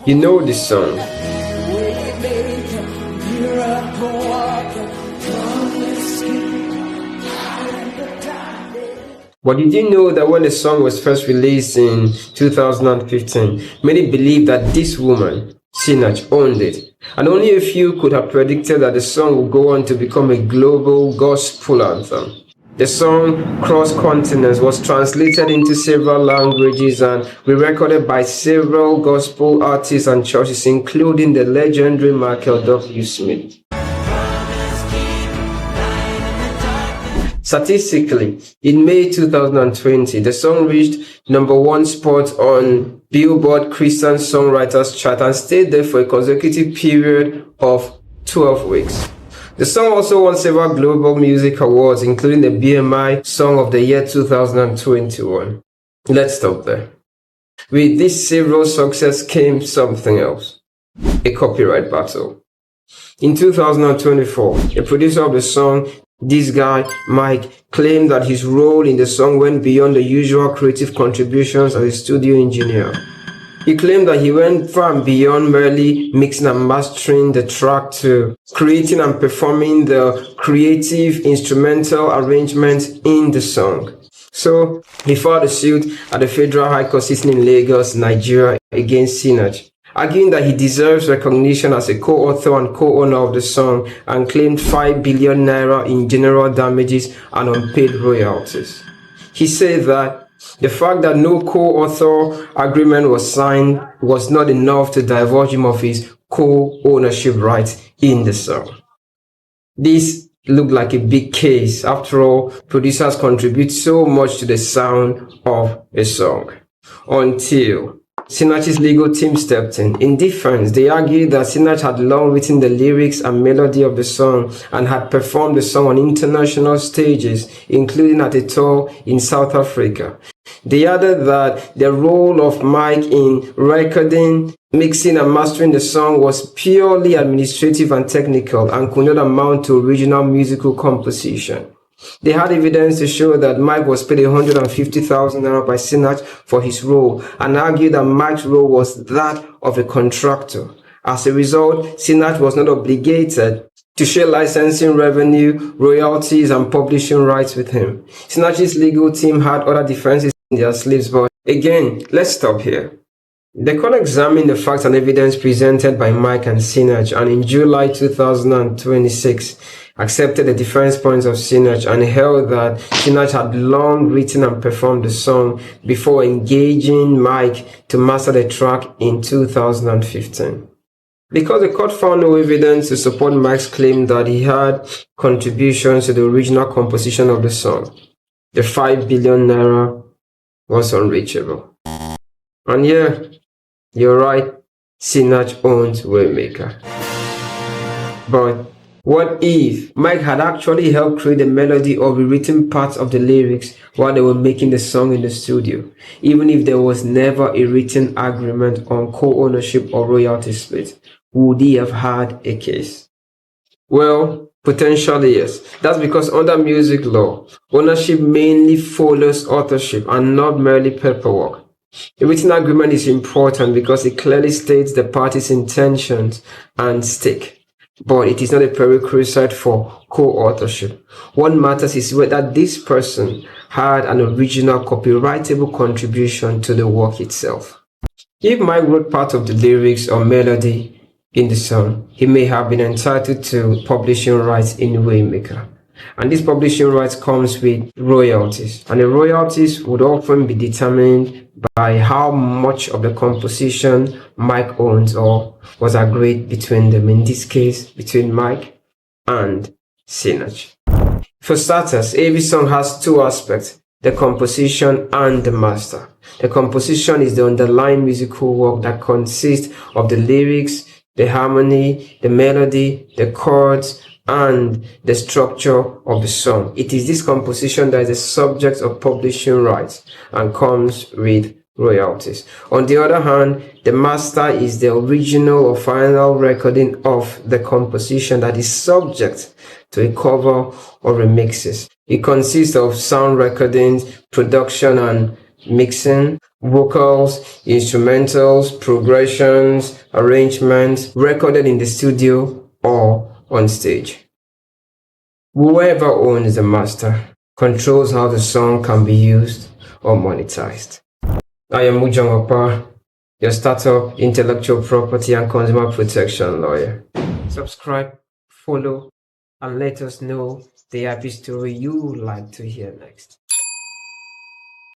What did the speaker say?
You know this song. But did you know that when the song was first released in 2015, many believed that this woman, Sinach, owned it, and only a few could have predicted that the song would go on to become a global gospel anthem. The song Cross Continents was translated into several languages and re-recorded by several gospel artists and churches, including the legendary Michael W. Smith. Statistically, in May 2020, the song reached #1 spot on Billboard Christian Songwriters chart and stayed there for a consecutive period of 12 weeks. The song also won several global music awards, including the BMI Song of the Year 2021. Let's stop there. With this several success came something else: a copyright battle. In 2024, a producer of the song, this guy, Mike, claimed that his role in the song went beyond the usual creative contributions as a studio engineer. He claimed that he went far and beyond merely mixing and mastering the track to creating and performing the creative instrumental arrangements in the song. So he filed a suit at the Federal High Court sitting in Lagos, Nigeria, against Sinach, arguing that he deserves recognition as a co-author and co-owner of the song, and claimed 5 billion naira in general damages and unpaid royalties. He said that the fact that no co-author agreement was signed was not enough to divulge him of his co-ownership rights in the song. This looked like a big case. After all, producers contribute so much to the sound of a song. Until Sinach's legal team stepped in. In defense, they argued that Sinach had long written the lyrics and melody of the song and had performed the song on international stages, including at a tour in South Africa. They added that the role of Mike in recording, mixing and mastering the song was purely administrative and technical and could not amount to original musical composition. They had evidence to show that Mike was paid 150,000 naira by Sinach for his role, and argued that Mike's role was that of a contractor. As a result, Sinach was not obligated to share licensing revenue, royalties, and publishing rights with him. Sinach's legal team had other defenses in their sleeves, but again, let's stop here. The court examined the facts and evidence presented by Mike and Sinach, and in July 2026, accepted the defense points of Sinach and held that Sinach had long written and performed the song before engaging Mike to master the track in 2015. Because the court found no evidence to support Mike's claim that he had contributions to the original composition of the song, the 5 billion naira was unreachable. And yeah, you're right, Sinach owns Waymaker. But what if Mike had actually helped create the melody or rewritten parts of the lyrics while they were making the song in the studio, even if there was never a written agreement on co-ownership or royalty split? Would he have had a case? Well, potentially yes. That's because under music law, ownership mainly follows authorship and not merely paperwork. A written agreement is important because it clearly states the parties' intentions and stake. But it is not a prerequisite for co-authorship. What matters is whether this person had an original copyrightable contribution to the work itself. If Mike wrote part of the lyrics or melody in the song, he may have been entitled to publishing rights in Waymaker. And this publishing rights comes with royalties. And the royalties would often be determined by how much of the composition Mike owns or was agreed between them, in this case, between Mike and Sinach. For starters, every song has two aspects: the composition and the master. The composition is the underlying musical work that consists of the lyrics, the harmony, the melody, the chords, and the structure of the song. It is this composition that is the subject of publishing rights and comes with royalties. On the other hand, the master is the original or final recording of the composition that is subject to a cover or remixes. It consists of sound recordings, production, and mixing, vocals, instrumentals, progressions, arrangements, recorded in the studio or on stage. Whoever owns the master controls how the song can be used or monetized. I am Mujang Opa, your startup, intellectual property, and consumer protection lawyer. Subscribe, follow, and let us know the happy story you would like to hear next.